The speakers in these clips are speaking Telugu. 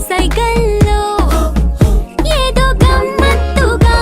సైగల్లో ఏదో గమ్మత్తుగా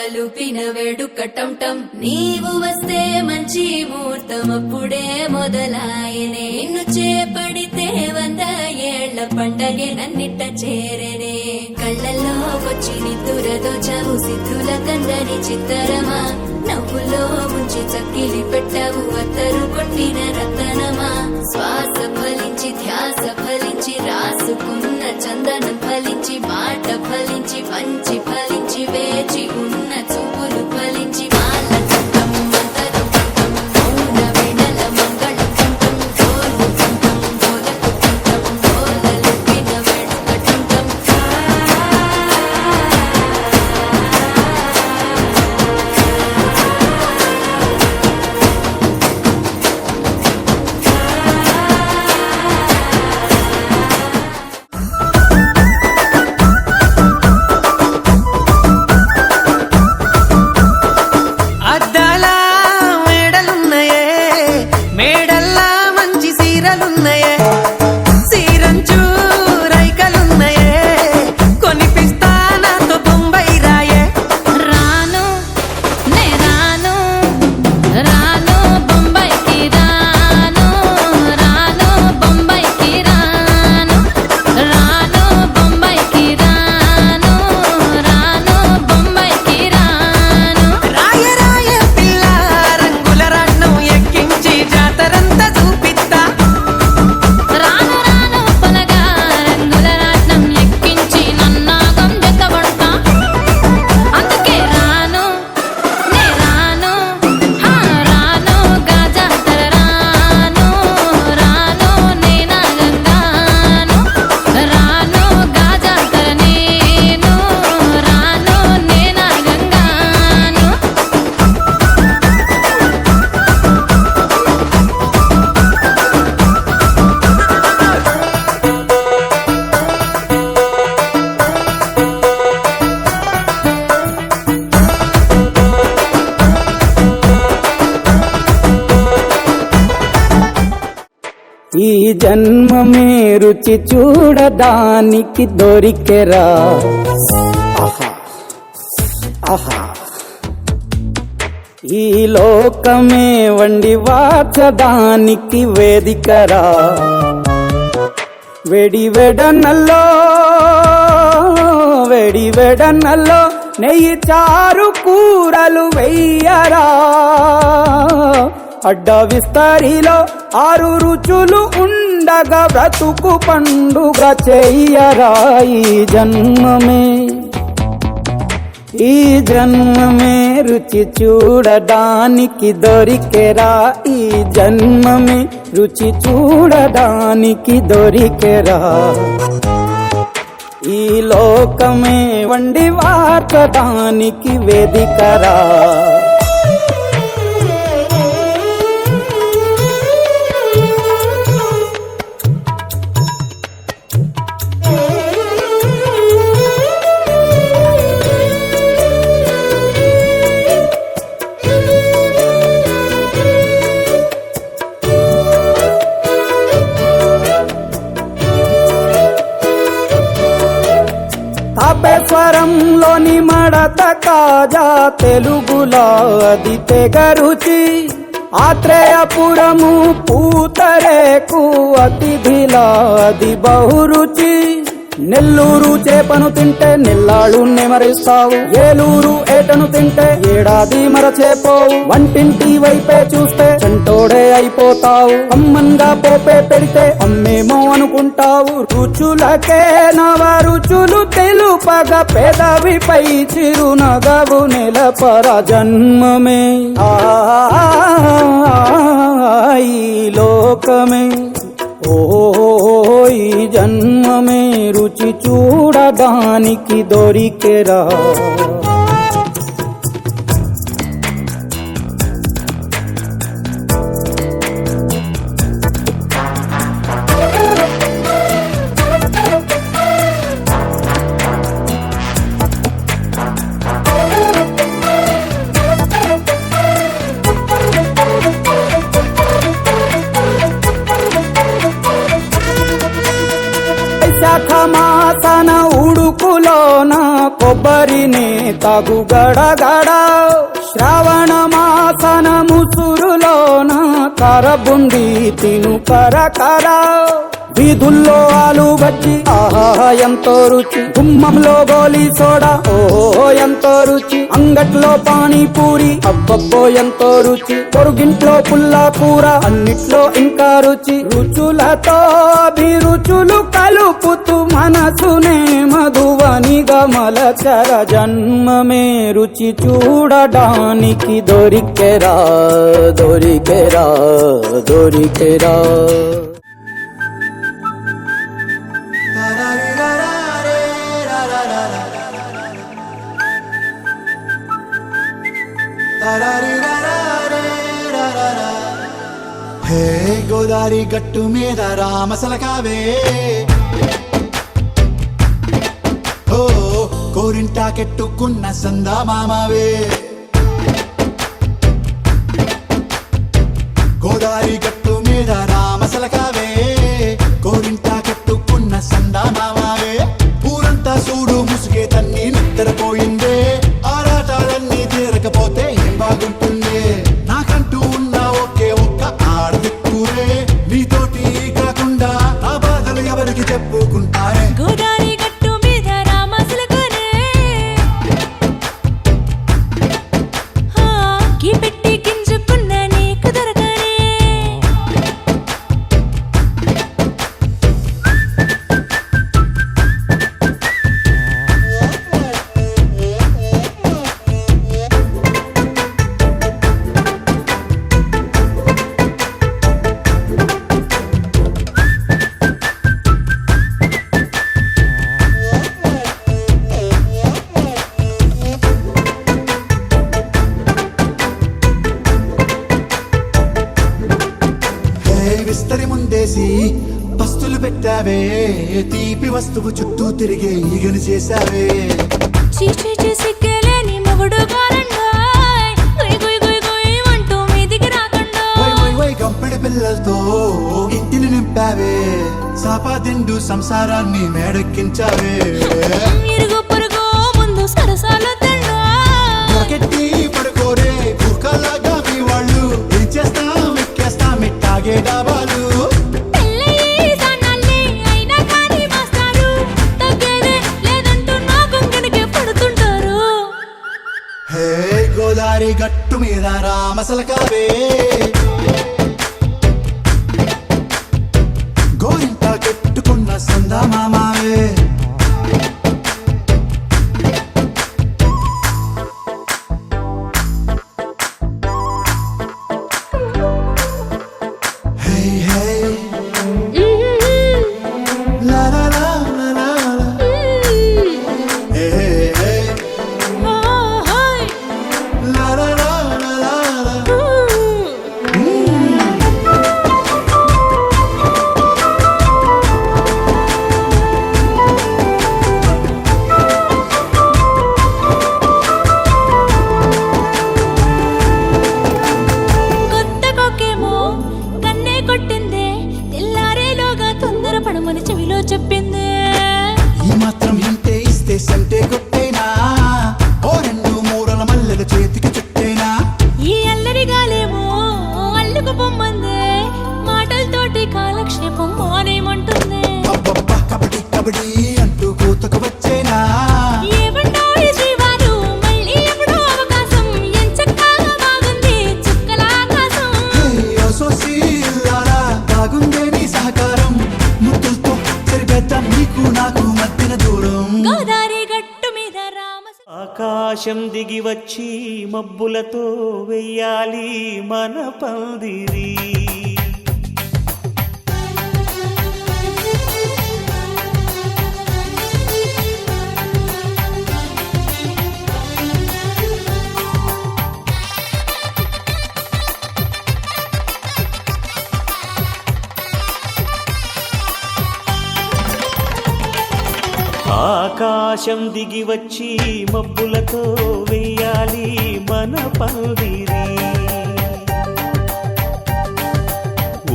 గోలలుపిన వేడుకటంటం నీవు వస్తే మంచి ముహూర్తం అప్పుడే మొదలాయనే నిన్ను చేపడితే 100 ఏళ్ల పండగే నన్నిట్ట చేరనే కళ్ళల్లో వచ్చి నిద్దురదోచవు సిద్ధుల కందని చిత్తరమా నవ్వులో ముంచి చక్కిలి పెట్టవు అత్తరు కొట్టిన రతనమా శ్వాస ఫలించి ధ్యాస ఫలించి రాసుకున్న చందనం ఫలించి మాట ఫలించి మంచి ఫలించి వేచి ఉన్న చూపులు ఫలించి మాల చట్టం మంతరం కంఠం మౌన వెడల మంగళ కంఠం గోలు కంఠం గోలకు కంఠం గోలలుపిన వేడుకటంటం అద్దాల మేడలున్నాయే మేడల్లా మంచి సీరలున్నాయే సీరంచు రైకలున్నాయే కొనిపిస్తా నాతో బొంబాయి రాయే రాను నే రాను రాను బొంబాయికి రాను రాను బొంబాయికి రాను రాను బొంబాయికి రాను రాను బొంబాయికి రాను రాయ రాయ పిల్ల రంగుల రాట్నం ఎక్కించి జాతరంతా చూపిస్తా రాను రాను పొలగా రంగుల రాట్నం ఎక్కించి నన్నాగం జతబడతా అందుకే రాను నే రాను రాను గాజాతర రాను రాను నే నాగంగాను రాను గాజాతర నేను రాను నే నాగంగాను ఈ జన్మమే రుచి చూడడానికి దొరికెరా ఆహా ఆహా ఈ లోకమే వండి వాచడానికి వేదికరా వెడి వెడనల్లో నెయ్యి చారు కూరలు వెయ్యరా అడ్డ విస్తరిలో 6 రుచులు ఉండగా బ్రతుకు పండుగ చెయ్యరా ఈ జన్మమే రుచి చూడడానికి దొరికెరా ఈ జన్మమే రుచి చూడడానికి దొరికెరా ఈ లోకమే వండి వార్చడానికి వేదికరా తాపేశ్వరంలోని మడత కాజా తెలుగులో అది తెగరుచి ఆత్రేయపురము పూతరేకు అతిథిలా అది బహురుచి నెల్లూరు చేపను తింటే నెల్లాళ్ళు నెమరిస్తావు ఏలూరు ఏటను తింటే ఏడాది మరచేపోవు వంటింటి వైపే చూస్తే చెంటోడే అయిపోతావు అమ్మంగా పోపే పెడితే అమ్మేమో అనుకుంటావు రుచులకే నవ రుచులు తెలుపగ పెదవిపై చిరునగవు నెలపర జన్మమే ఈ లోకమే ఈ జన్మమే రుచి చూడడానికి దొరికెరా మాసన ఉడుకులోన కొబ్బరినే తాగు గడగడ శ్రావణ మాసన ముసురులోన కరబుండి తిను కరకర వీధుల్లో ఆలు బజ్జి ఆహా ఎంతో రుచి గుమ్మంలో గోలీ సోడా ఓహో ఎంతో రుచి అంగట్లో పానీపూరి అబ్బబ్బో ఎంతో రుచి పొరుగింట్లో పుల్లా కూర అన్నిట్లో ఇంకా రుచి రుచులతో అభిరుచులు కలుపుతూ మనసునే మధువనిగా మలచర జన్మమే రుచి చూడడానికి దొరికెరా దొరికెరా దొరికెరా హే గోదారి గట్టు మీద రామసలకావే ఓ కోరింటా కెట్టుకున్న సందా మామావే గోదారి గట్టు మీద రామసలకావే కోరింటా కెట్టుకున్న సందా మామావే ఊరంతా చూడు ముసుగే తన్ని నిద్రపోయిందే ఆరాటాలన్నీ తీరకపోతే ఏం బాగుంటుంది నాకంటూ ఉన్న ఒకే ఒక్క ఆడదిక్కురే నీతోటి కాకుండా ఆ బాధలు ఎవరికి చెప్పుకుంటారే గోదారి గట్టు మీద రామసులకునే గీ పెట్టి గింజుకున్న నీకు దొరకనే విస్తరి ముందేసి పస్తులు పెట్టావే తీపి వస్తువు చుట్టూ తిరిగే ఈగను చేశావే చీచీ సిగ్గలేని మొగుడు కారండాయ్ గుయ్ గుయ్ గుయ్ గుయ్ అంటూ మీదికి రాకుండా వై వై వై గంపెడి పిల్లలతో ఇంటిని నింపావే సాపాదిండు సంసారాన్ని మేడెక్కించావే ఇరుగు పొరుగు ముందు సరసాలు తండా రాకెట్టి పడుకోరే భూకాలాగా మీ వాళ్ళు ఏం చేస్తాం ఎక్కేస్తాం ఇట్టాగే డాబాలు పెళ్ళయి సన్నాల్ని అయినా కానీ మాస్తారు తగ్గేదే లేదంటూ నా కొంగనికే పడుతుంటారు హే గోదారి గట్టు మీద రామసలకావే గోరింట కెట్టుకున్న సందా మామావే హే హే లా లా లా లా లా లా. హే హే హాయ్ లా లా లా లా లా లా. కొత్త కొక్కేమో కన్నే కొట్టిందే తెల్లారేలోగా తొందర పడమని చెవిలో చెప్పిందే ఈ మాత్రం ఇంటే ఇస్తే సంటే కొట్టేనా ఓ రెండు మూరల మల్లెల చేతికి చుట్టేనా ఈ అల్లరి గాలేమో అల్లుకు పొమ్మందే మాటలతోటి కాలక్షేపం మానేమంటుంది అబ్బబ్బా కబడ్డీ కబడ్డీ అంటూ కూతకు వచ్చేనా ఏమంటారు శ్రీవారు మళ్ళీ ఎప్పుడో అవకాశం ఎంచక్కా బాగుంది చుక్కల ఆకాశం హే అసోసి ఇల్లారా బాగుందే నీ సహకారం ముద్దులతో సరిపెద్దాం నీకు నాకు మధ్యన దూరం గోదారి గట్టు మీద ఆకాశం దిగి వచ్చి మబ్బులతో వెయ్యాలి మన పందిరి ఆకాశం దిగి వచ్చి మబ్బులతో వెయ్యాలి మన పందిరి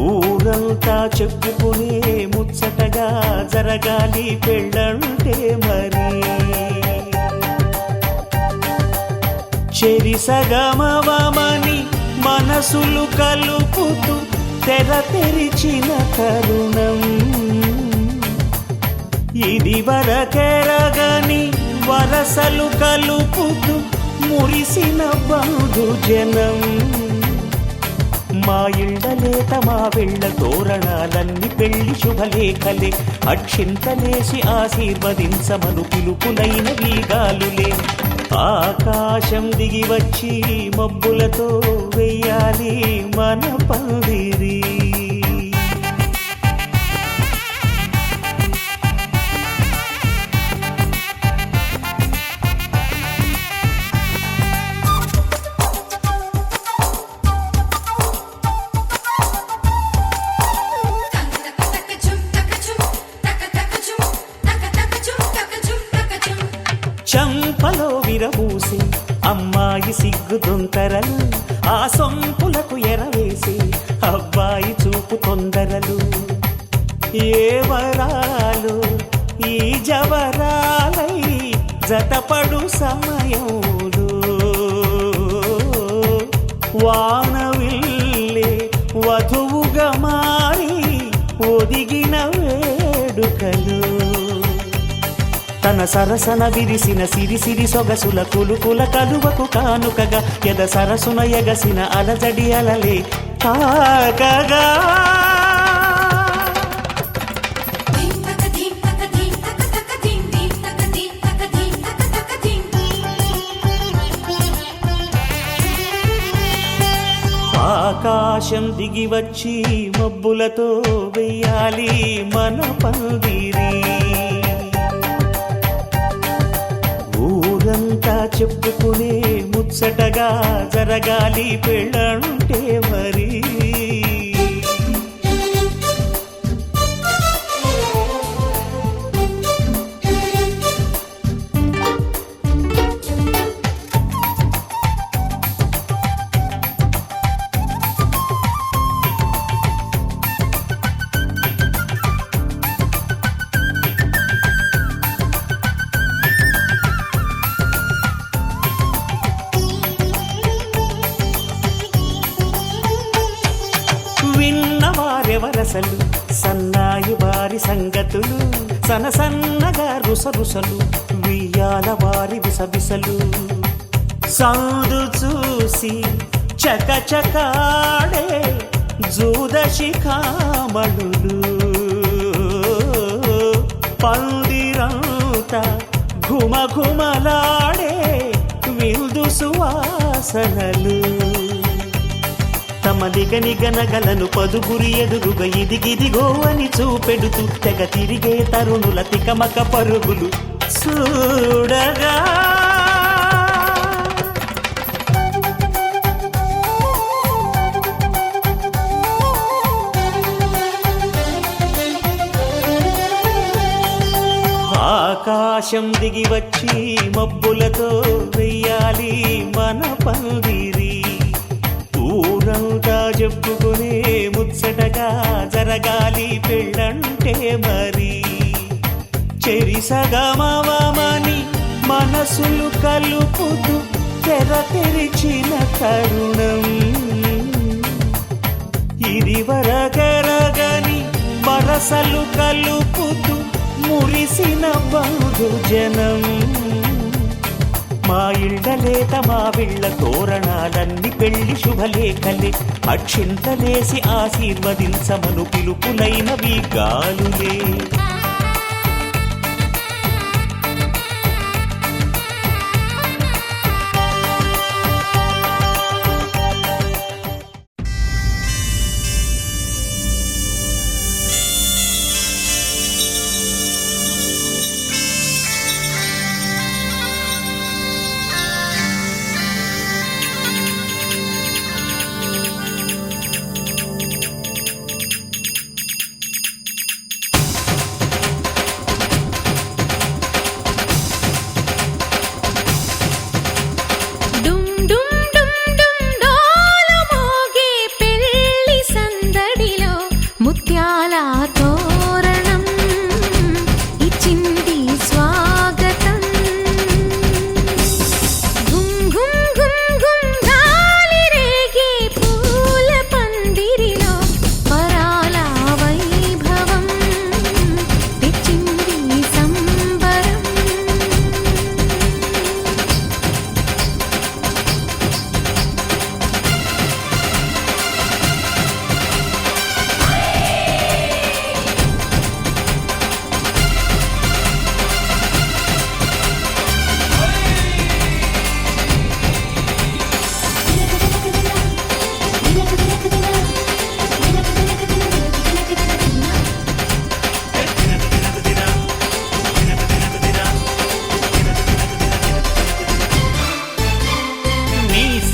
ఊరంతా చెప్పుకునే ముచ్చటగా జరగాలి పెళ్ళంటే మరి చెరిసగమవమని మనసులు కలుపుతూ తెర తెరిచిన తరుణం ఇది వరకెరగని వరసలు కలుపుతూ మురిసిన బంధుజనం మా ఇళ్ళలేత మా వెళ్ళ తోరణాలన్నీ పెళ్లి శుభలేఖలే అక్షింతలేసి ఆశీర్వదించమను పిలుపులైన వీగాలులే ఆకాశం దిగి వచ్చి మబ్బులతో వెయ్యాలి మన పందిరి చంపలో విరబూసి అమ్మాయి సిగ్గు దొంతరలు ఆ సొంపులకు ఎరవేసి అబ్బాయి చూపు తొందరలు ఏ వరాలు ఈ జవరాలై జతపడు సమయంలో వానవిల్లే వధువుగా మారి ఒదిగిన వేడుకలు తన సరసన విరిసిన సిరిసిరి సొగసుల కులుకుల కలువకు కానుకగా ఎద సరసున ఎగసిన అలజడి అలలే తాకగా ఆకాశం దిగి వచ్చి మబ్బులతో వెయ్యాలి మన పందిరి ఊరంతా చెప్పుకునే ముచ్చటగా జరగాలి పెళ్ళంటే మరి విన్నవారెవరసలు సన్నాయి వారి సంగతులు సనసన్నగా రుసరుసలు వియ్యాల వారి విసవిసలు సౌదు చూసి చకచకాడే జూదశిఖామణులు పందిరంతా ఘుమఘుమలాడే విందు సువాసనలు తమ నిగనిగనగలను పదుగురి ఎదురుగా ఇదిగిదిగో అని చూపెడుతూ తెగ తిరిగే తరుణుల తికమక పరుగులు చూడగా ఆకాశం దిగి వచ్చి మబ్బులతో వెయ్యాలి మన పందిరి ఊరంతా చెప్పుకునే ముచ్చటగా జరగాలి పెళ్ళంటే మరి చెరిసగమవమని మనసులు కలుపుతూ తెర తెరిచిన తరుణం ఇది వరకెరగని వరసలు కలుపుతూ మురిసిన బంధుజనం మా ఇళ్ళలేత మా వీళ్ళ తోరణాలన్నీ పెళ్లి శుభలేఖలే అక్షింతలేసి ఆశీర్వదించమను పిలుపులైనవి గాలులే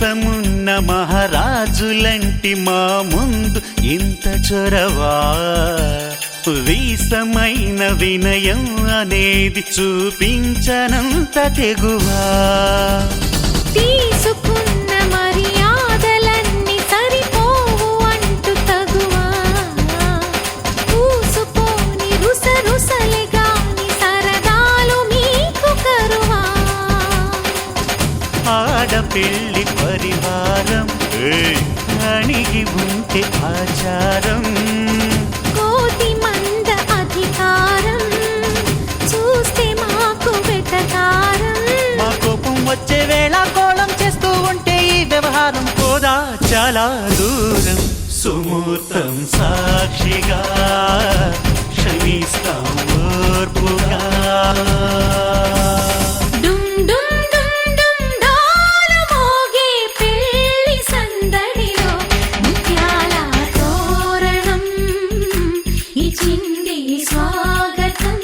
మీసమున్న మహారాజులంటి మా ముందు ఇంత చొరవా వీసమైన వినయం అనేది చూపించనంత తెగువా తీసుకున్న మర్యాదలన్నీ సరిపోవు అంటూ తగువా పూసుపోని రుసరుసలే గాని సరదాలు మీకు కరువా ఆడపిల్లి పరివారం అణిగి ఉంటే ఆచారం కోటి మంద అధికారం చూస్తే మాకు వెటకారం మా కోపం వచ్చే వేళ కోళం చేస్తూ ఉంటే ఈ వ్యవహారం పోదా చాలా దూరం సుమూర్తం సాక్షిగా క్షమిస్తాం ఓర్పుగా డుమ్ డుమ్ డుమ్ డుమ్ డోలు మోగే పెళ్లి సందడిలో ముత్యాల తోరణం ఇచ్చింది స్వాగతం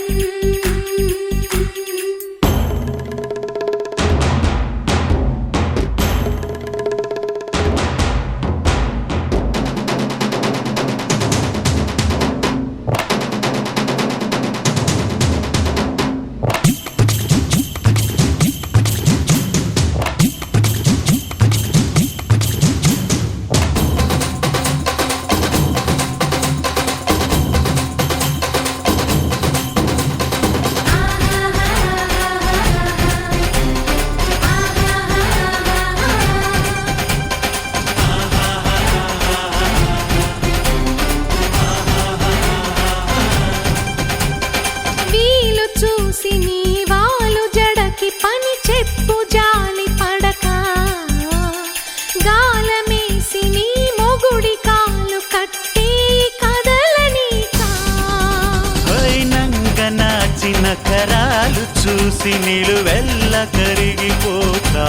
వీలు చూసి నీ వాలు జడకి పని చెప్పు జాలి పడక గాలమేసి నీ మొగుడి కాలు కట్టి కదలనీకా నంగ నాచిన కరాలు చూసి నిలువెల్ల కరిగిపోతా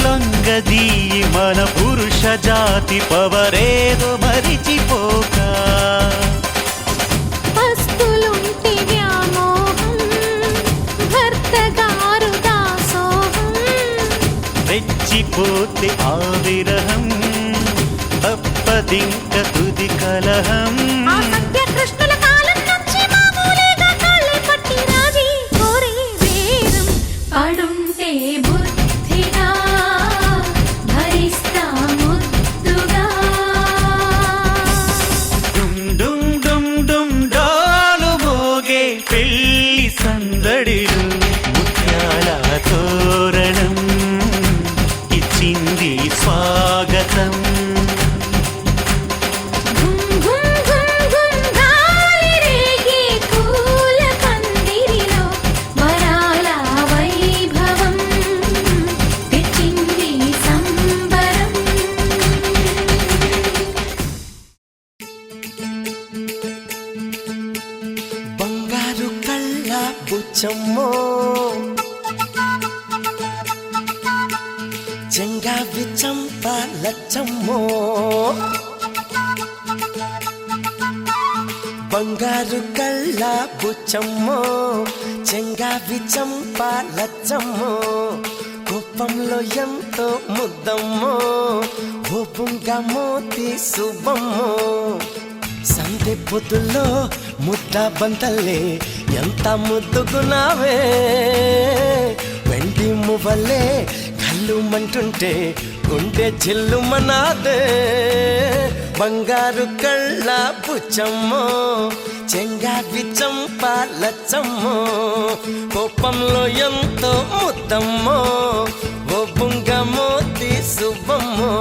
లొంగదీ మన పురుష జాతి పవరేదో మరిచిపోక పస్తులుంటి వ్యామోహం భర్త గారు దాసోహం రెచ్చిపోతే ఆ విరహం తప్పదింక తుది కలహం ఆ సత్య కృష్ణుల కాలం నుంచి మామూలుగా కాళ్ళే పట్టి రాజీ కోరే వేరం పడుంటే బుద్ధిగా భరిస్తా ముద్దుగా డుమ్ డుమ్ డుమ్ డుమ్ డోలు మోగే పెళ్లి సందడిలు ముత్యాల తోరణం ఇచ్చింది స్వాగతం ఘుమ్ ఘుమ్ ఘుమ్ ఘుమ్ గాలి రేగే పూల పందిరిలో వరాల వైభవం తెచ్చింది సంబరం బంగారు కళ్ళ బుచ్చమ్మో చెంగావి చంప లచ్చమ్మో బంగారు కళ్ళ బుచ్చమ్మో చెంగావి చంప లచ్చమ్మో కోపంలో ఎంతో ముద్దమ్మో ఓపుంగా మోతి శుభమ్మో సందె పొద్దుల్లో ముద్ద బంతల్లే ఎంత ముద్దుకున్నావే వెండి మువ్వలే కళ్ళు మంటుంటే గుండె చిల్లుమనాదే బంగారు కళ్ళ బుచ్చమ్మో చెంగావి చంప లచ్చమ్మో కోపంలో ఎంతో ముద్దమ్మో ఓ బుంగ మోతి శుభమ్మో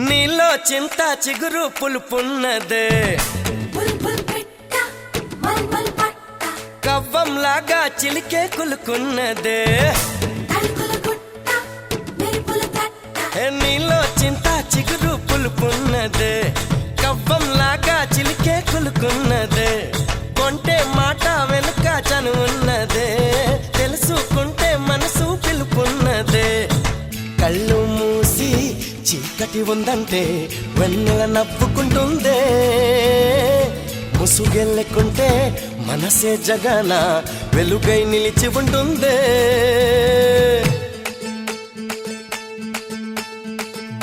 నీలో చింత చిగురు పులుపున్నదే బుల్బుల్ పిట్ట మల్మల్ పట్ట కవ్వంలాగా చిలికే కులుకున్నదే తలుకుల గుట్ట మెరుపుల తట్ట నీలో చింత చిగురు పులుపున్నదే కవ్వంలాగా చిలికే కులుకున్నదే కొంటే మాట వెనుక చనువున్నదే తెలుసుకుంటే మనసు పిలుపున్నదే కళ్ళు మూసి చీకటి ఉందంటే వెన్నెల నవ్వుకుంటుందే ముసుగెళ్ళకుంటే మనసే జగన వెలుగై నిలిచి ఉంటుందే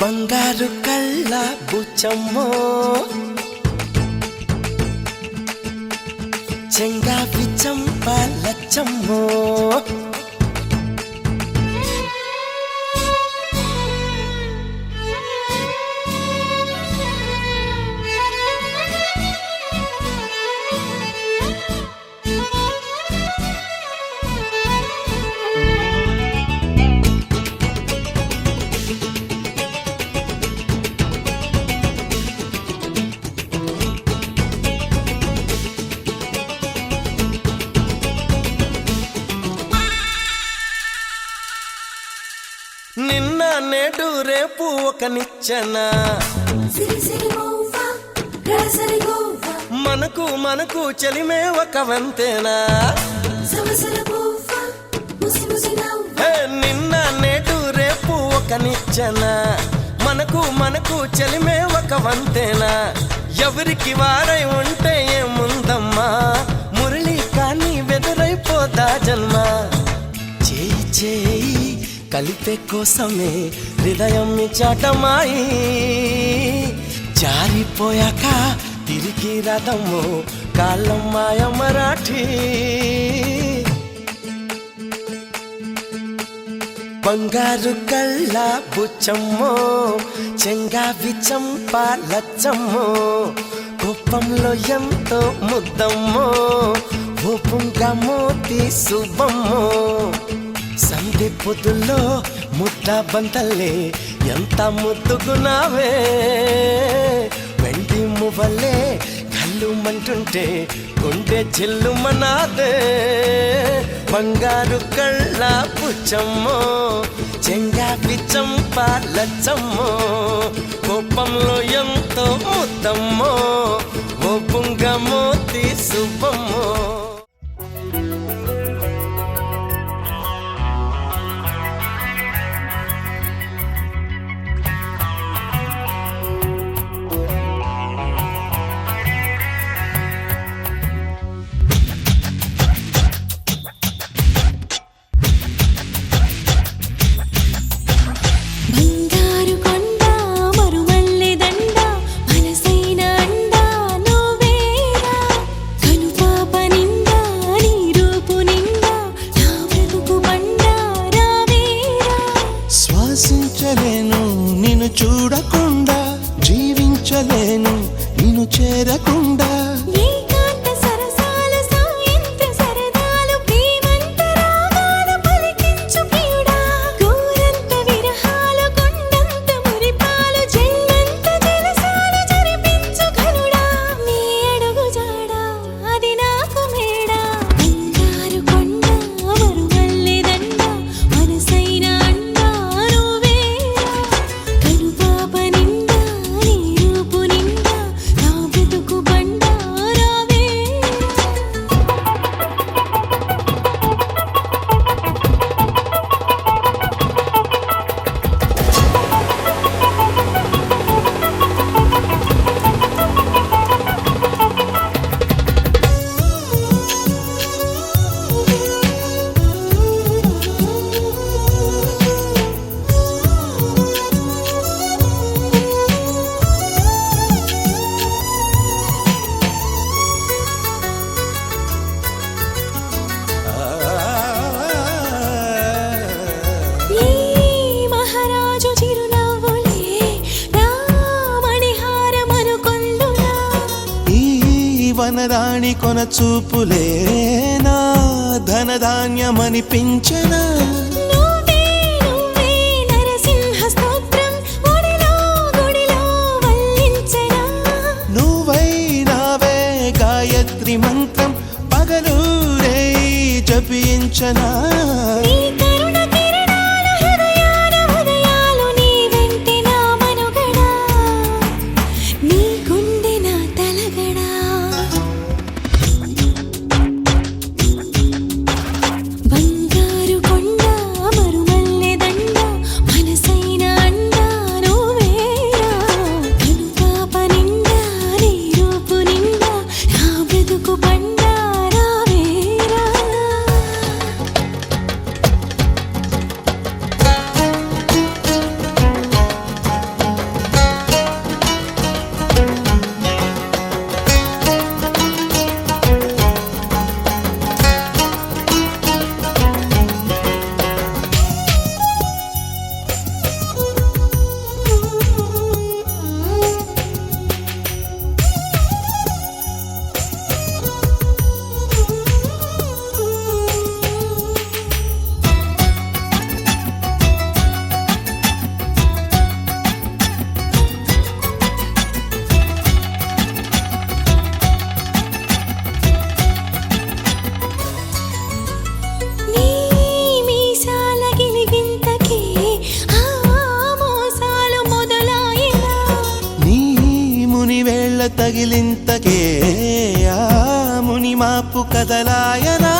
బంగారు కళ్ళ బుచ్చమ్మో చెంగావి చంపాలచ్చమ్మో నిన్న నేడు రేపు ఒక నిచ్చెన సిరి సిరి మోవ రసరి గోవ మనకు చెలిమే ఒక వంతేనా సమసల పోవ ముసి ముసి నవ్వ నిన్న నేడు రేపు ఒక నిచ్చెన మనకు చెలిమే ఒక వంతేనా ఎవరికి వారై ఉంటే ఏముందమ్మా మురళి కానీ వెదురైపోదా జన్మ చేయి చేయి కలిపే కోసమే హృదయం చాటమాయి జారిపోయాక తిరిగి రథము కాలం మాయ మరాఠీ బంగారు కళ్ళ బుచ్చమ్మో చెంగావి చంపాలచ్చమ్మో కోపంలో ఎంతో ముద్దమ్మో ఓపుంగా మోతి శుభమ్మో సంధి పొద్దుల్లో ముద్ద బంతల్లే ఎంత ముద్దుగున్నావే వెండి మువ్వలే కళ్ళు మంటుంటే గుండె చిల్లుమనాదే బంగారు కళ్ళ పుచ్చమ్మో చెంగావి చంపాలచ్చమ్మో కోపంలో ఎంతో ముద్దమ్మో ఓ పుంగమోతి శుభమ్మో బంగారు కొండ మరువల్లె దండ మనసైన అండ నువ్వేరా కనుపాప నిండా నీ రూపు నిండా నా బ్రతుకు బండ రావేరా శ్వాసించలేను నిన్ను చూడకుండా జీవించలేను నిన్ను చేరకుండా ఏకాంత సరసాల సాయంత్ర సరదాలు ప్రేమంత రాగాలు పలికించు ప్రియుడా గోరంత విరహాలు కొండంత మురిపాలు జన్మంత జలసాలు జరిపించు కనుడా నీ అడుగు జాడా అది నాకు మేడా బంగారు కొండ మరువల్లె దండ మనసైన అండ నువ్వేరా కనుపాప నిండా నీ రూపు నిండా నా బ్రతుకు బండ రావేరా ఈ మహారాజు చిరునవ్వులే రామణిహారమనుకొందునా ఈ వనరాణి కొన చూపులే నా ధనధాన్యమనిపించెనా నువ్వే నువ్వే నరసింహ స్తోత్రం ఒడిలో గుడిలో జపించనా నీ కరుణ కిరణాల హృదయాల ఉదయాలు నీ వెంటే నా మనుగడా నీ గుండె నా తలగడా బంగారు కొండ మరుమల్లె దండ మనసైన అండా నువ్వేరా కనుపాప నిండా నీ రూపు నిండా నా బ్రతుకు పండా రావేరా నీ మీసాల గిలిగింతకే ఆ మోసాలు మొదలాయనా నీ ముని వేళ్ళ తగిలింతకే ఆ ముని మాపు కదలాయనా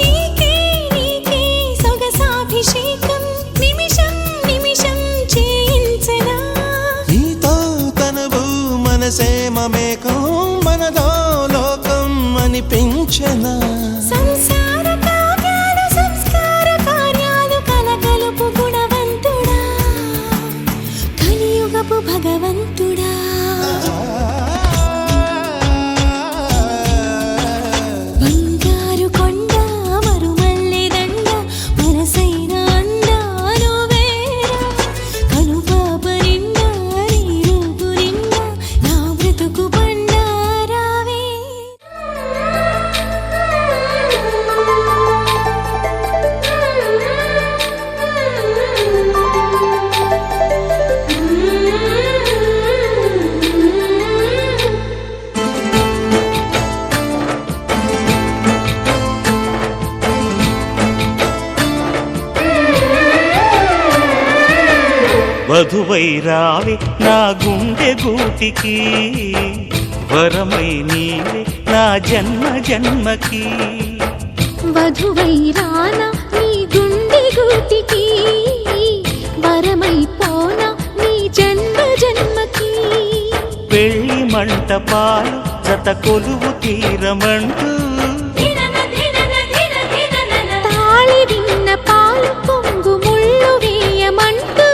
నీకే నీకే సొగసాభిషేకం నిమిషం నిమిషం చేయించనా నీతో తనవు మనసే మమేకం మనదో లోకం అనిపించనా సంసార కావ్యాలు సంస్కార కార్యాలు కలకలుపు గుణవంతుడా కలియుగపు భగవంతుడా బంగారు కొండ మరుమల్లె దండ మనసైన అండా నువ్వేరా కనుపాప నిండా నీ రూపు నిండా నా బ్రతుకు పండా రావే వధువై రావే నా గుండె గూటికి వరమై నీవే నా జన్మ జన్మకి వధువై రానా నీ గుండె గూటికి వరమై పోనా నీ జన్మ జన్మకి పెళ్లి మంటపాలు జత కొలువు తీరమంటూ తాళి విన్న పాలు పొంగు ముళ్ళు వేయమంటూ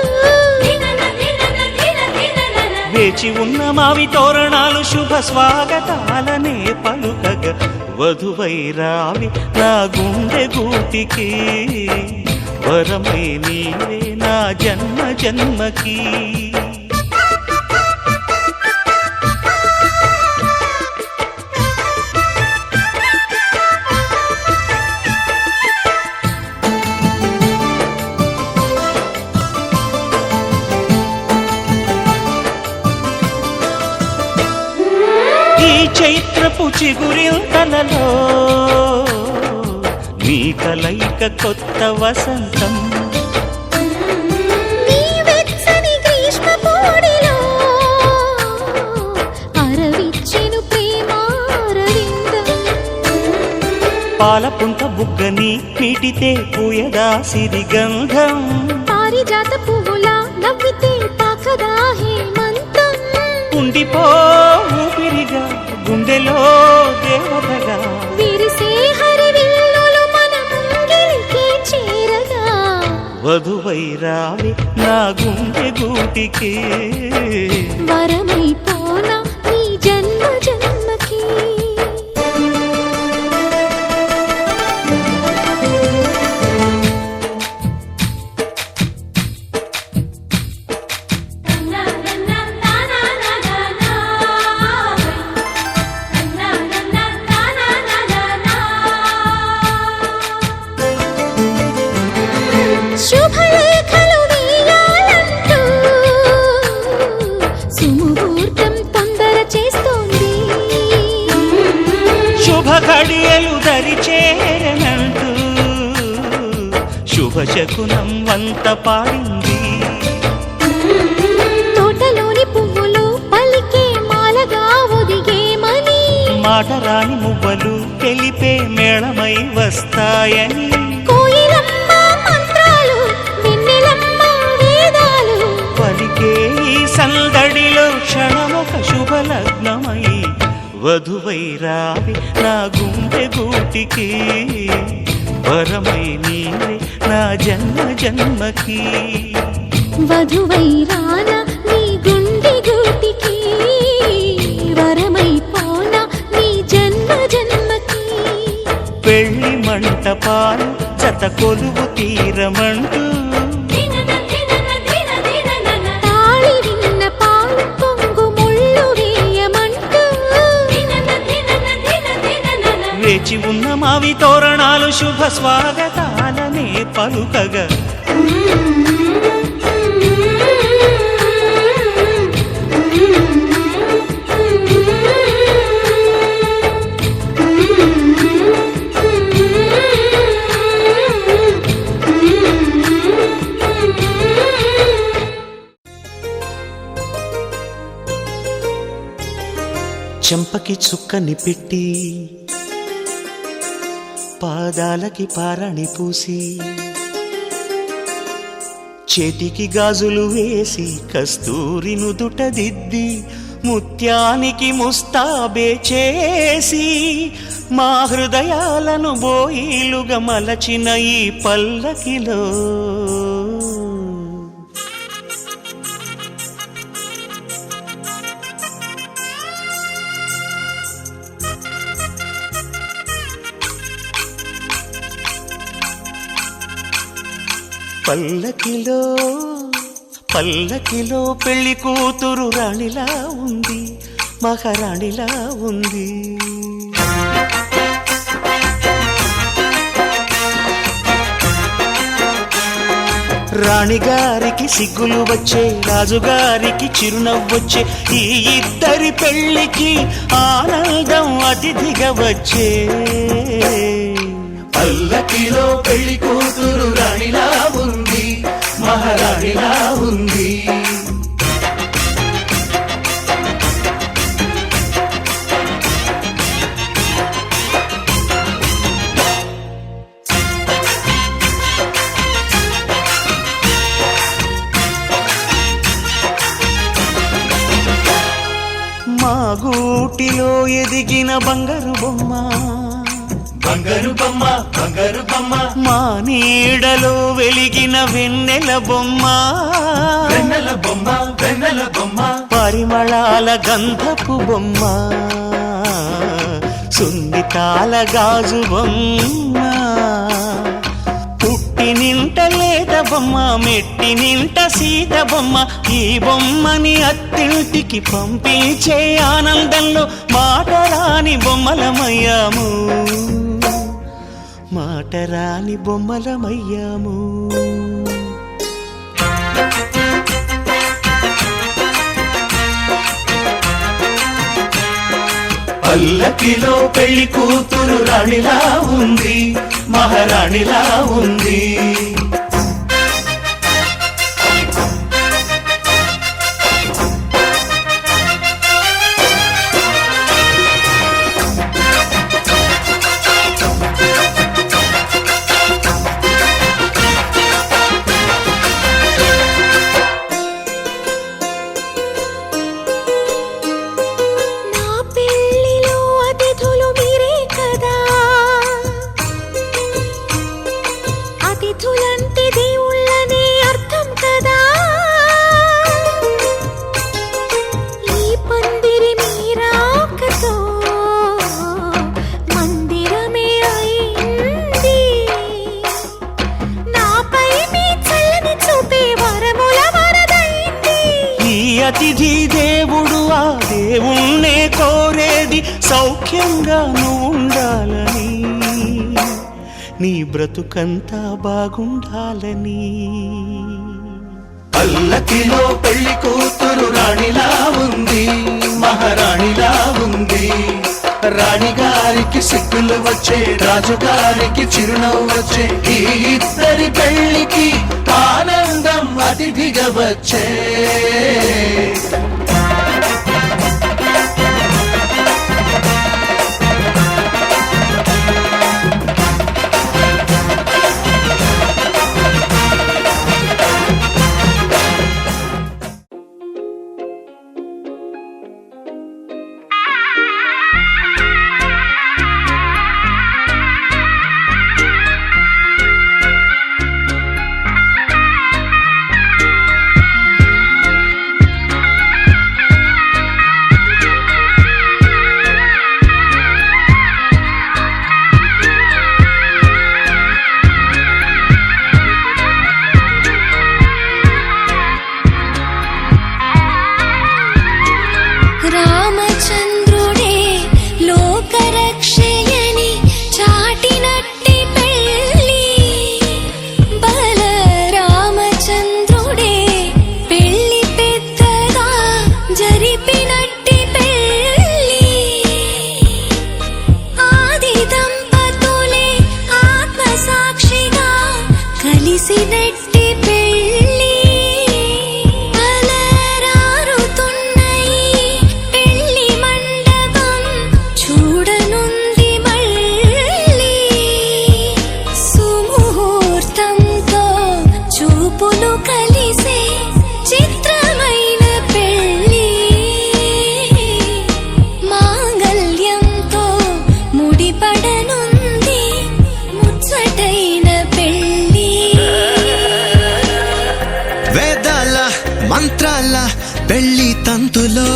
వేచి ఉన్న మావి తోరణాలు శుభ స్వాగతాలనే పలుకగ వధువై రావి నా గుండె గూటికి వరమై నీవే నా జన్మ జన్మకి ఈ చైత్రపు చిగురింతలలో నీ కలయిక కొత్త వసంతం నీ వెచ్చని గ్రీష్మ పోడిలో అరవిచ్చెను ప్రేమారవిందం పాలపుంత బుగ్గని పీటితే పూయదా సిరిగంధం పారిజాత పువ్వులా నవ్వితే తాకదా హేమంతం ఉండిపో ఊపిరిగా గుండెలో దేవతగా విరిసే హరివిల్లులు మన ముంగిలికి చేరగా వధువై రావి నా గుండె గూటికి వరమై పోనా నీ జన్మ జన్మకి శుభలేఖలు వేయాలంటూ సుముహూర్తం తొందర చేస్తోంది శుభ ఘడియలు దరి చేరనంటూ శుభశకునం వంత పాడింది. తోటలోని పువ్వులు పలికే మాలగా ఒదిగేమని, మాట రాని మువ్వలు తెలిపే మేళమై వస్తాయని, కోయిలమ్మ మంత్రాలు వెన్నెలమ్మ వేదాలు, పలికే ఈ సందడిలో క్షణమొక శుభలగ్నమై వధువై రావి నా గుండె గూటికి, వరమై నీవే నా జన్మ జన్మకి. వధువై రానా నీ గుండె గూటికి, వరమై పోనా నీ జన్మ జన్మకి. పెళ్లి మంటపాలు జత కొలువు తీరమంటూ, తాళి విన్న పాలు పొంగు ముళ్ళు వేయమంటూ, వేచి ఉన్న మావి తోరణాలు శుభ స్వాగతాలనే పలుకగా, చెంపకి చుక్కని పెట్టి పాదాలకి పారణి పూసి, చేతికి గాజులు వేసి కస్తూరి నుదుట దిద్ది, ముత్యానికి ముస్తాబే చేసి, మా హృదయాలను బోయిలుగా మలచిన ఈ పల్లకిలో పల్లకిలో పల్లకిలో పెళ్లి కూతురు రాణిలా ఉంది, మహారాణిలా ఉంది. రాణిగారికి సిగ్గులు వచ్చే, రాజుగారికి చిరునవ్వొచ్చే, ఈ ఇద్దరి పెళ్లికి ఆనందం అతిథిగా వచ్చే. పల్లకిలో పెళ్లి కూతురు రాణిలా ఉంది, మహారాణిలా ఉంది. మా గూటిలో ఎదిగిన బంగారు బొమ్మ, బంగారు బొమ్మ, బంగారు బొమ్మ, మా నీడలో వెలిగిన వెన్నెల బొమ్మ, వెన్నెల బొమ్మ, వెన్నెల బొమ్మ, పరిమళాల గంధపు బొమ్మ, సున్నితాల గాజు బొమ్మ, పుట్టి నింట లేత బొమ్మ, మెట్టి నింట సీత బొమ్మ. ఈ బొమ్మని అత్తింటికి పంపించే ఆనందంలో మాటరాని బొమ్మలమయ్యాము, మాటరాని బొమ్మలమయ్యాము. పల్లకిలో పెళ్లి కూతురు రాణిలా ఉంది, మహారాణిలా ఉంది. అతిథి దేవుడు ఆ దేవుణ్ణే కోరేది సౌఖ్యంగా నువ్వు ఉండాలని, నీ బ్రతుకంతా బాగుండాలని. పల్లకిలో పెళ్లి కూతురు రాణిలా ఉంది, మహారాణిలా ఉంది. రాణిగారికి సిగ్గులు వచ్చే, రాజుగారికి చిరునవ్వు వచ్చే, ఈ ఇద్దరి పెళ్లి వచ్చే రామచంద్రుడే లోకరక్షయని చాటినట్టి పెళ్ళి బల రామచంద్రుడే పెళ్ళి పెద్దగా జరిపినట్టి పెళ్ళి ఆది దంపతులే ఆత్మసాక్షిగా కలిసినట్టి పెళ్ళి మంత్రాల పెళ్లి తంతులో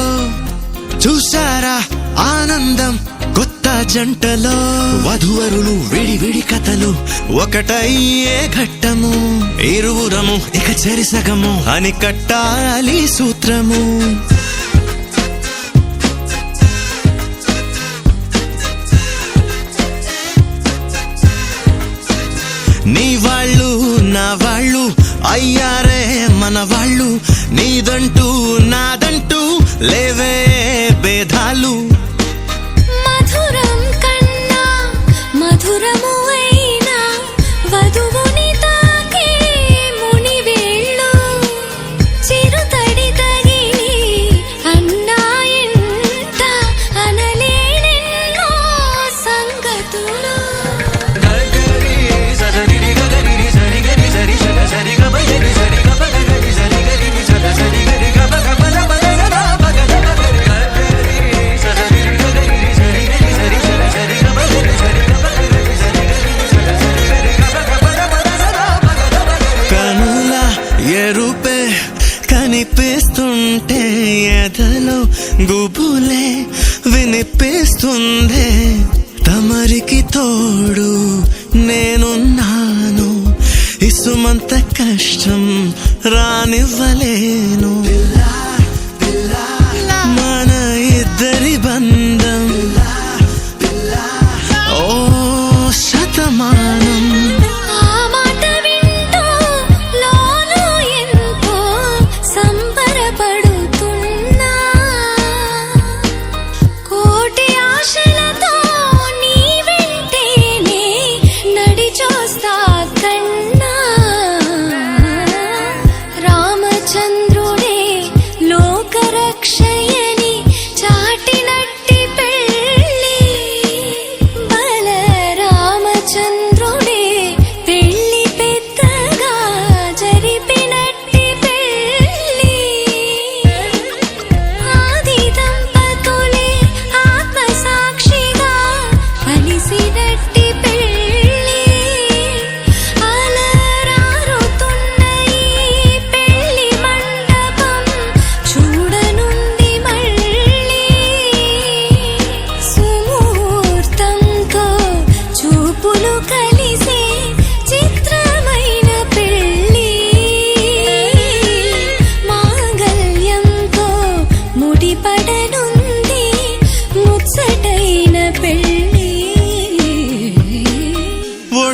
చూసారా ఆనందం కొత్త జంటలో వధువరులు విడి కథలు ఒకటయ్యే ఘట్టము ఇరువురము ఇక చెరిసగము అని కట్టాలి సూత్రము నీ వాళ్ళు నా వాళ్ళు అయ్యారే మన వాళ్ళు నీదంటూ నాదంటూ లేవే భేదాలు మధురం కన్నా మధురము అయినా వధువుని తాకే ముని వేళ్ళు చిరుతడి తగిలి అన్నాయంట అనలేనెన్నో సంగతులు ఎరుపే కనిపిస్తుంటే ఎదలో గుబులే వినిపిస్తుందే తమరికి తోడు నేనున్నాను ఇసుమంత కష్టం రానివ్వలేను మన ఇద్దరి బంధం ఓ శతమానం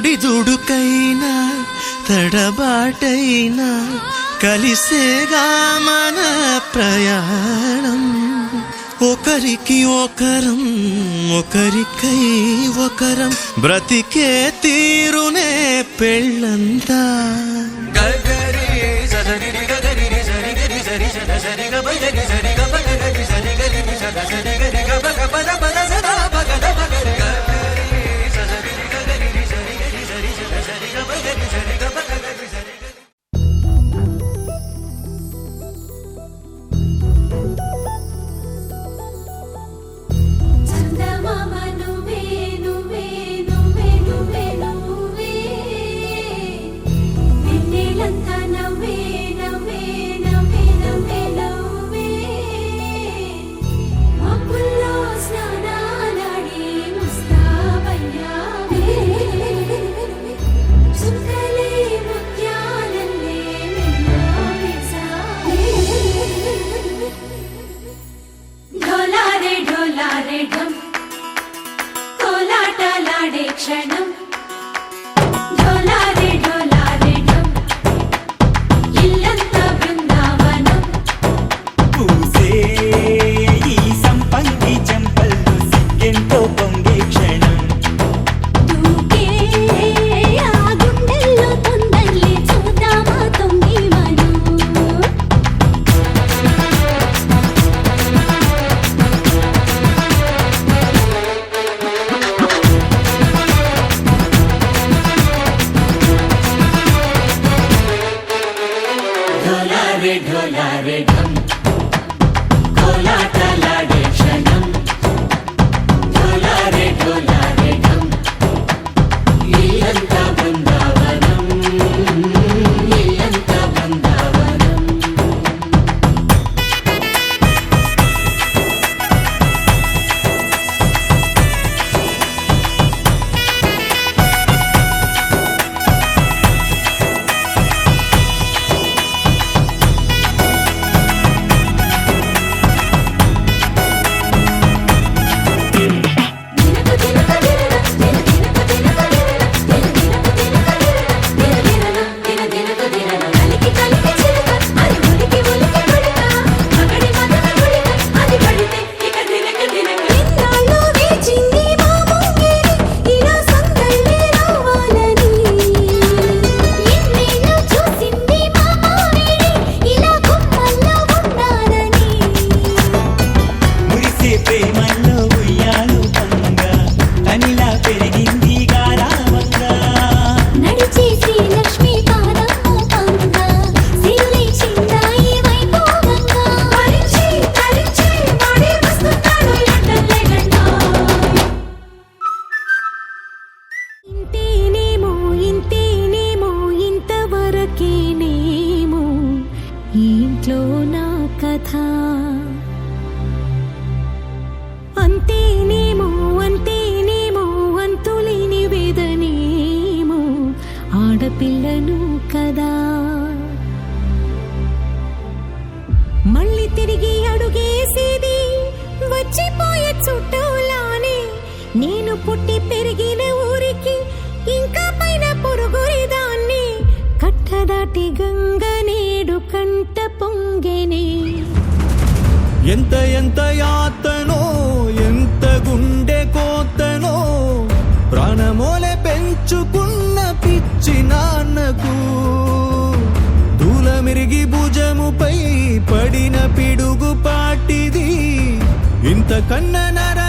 ఒడిదుడుకైనా తడబాటైనా కలిసేగా మన ప్రయాణం ఒకరికి ఒకరం ఒకరికై ఒకరం బ్రతికే తీరునే పెళ్ళంతా గగరి సదరి గగరి ఎన్నాళ్ళు వేచింది మా ముంగిరి ఇలా సందళ్ళే రావాలని ఎన్నేళ్ళు చూసింది మా మామిడి ఇలా గుమ్మల్లో ఉండాలని మురిసే ప్రేమల్లో ఉయ్యాలు పంగా తనిలా పెరిగింది గారావంగా నడిచే శ్రీలక్ష్మి పాదము పంగా సిరులై చిందాయి వైభోగంగా హరించి హరించి వాడే వస్తున్నాడు ఎండలే గంటా ఇంతేనేమో ఇంతవరకేనేమో ఈ ఇంట్లో నా కథ అంతేనేమో అంతులేని వేదనేమో ఆడపిల్లను కదా మళ్ళీ తిరిగి అడుగేసేది వచ్చిపోయే చుట్టూలానే నేను పుట్టి పెరిగిన ఊరికి ఇంకా పైన పొరుగురిదాన్ని కట్టదాటి గంగ నేడు కంట పొంగెనే ఎంత ఎంత యాతనో ఎంత గుండె కోతనో ప్రాణమోలే పెంచుకున్న పిచ్చి నాన్నకు దూలమిరిగి భుజముపై పడిన పిడుగు పాటిది ఇంతకన్నా నర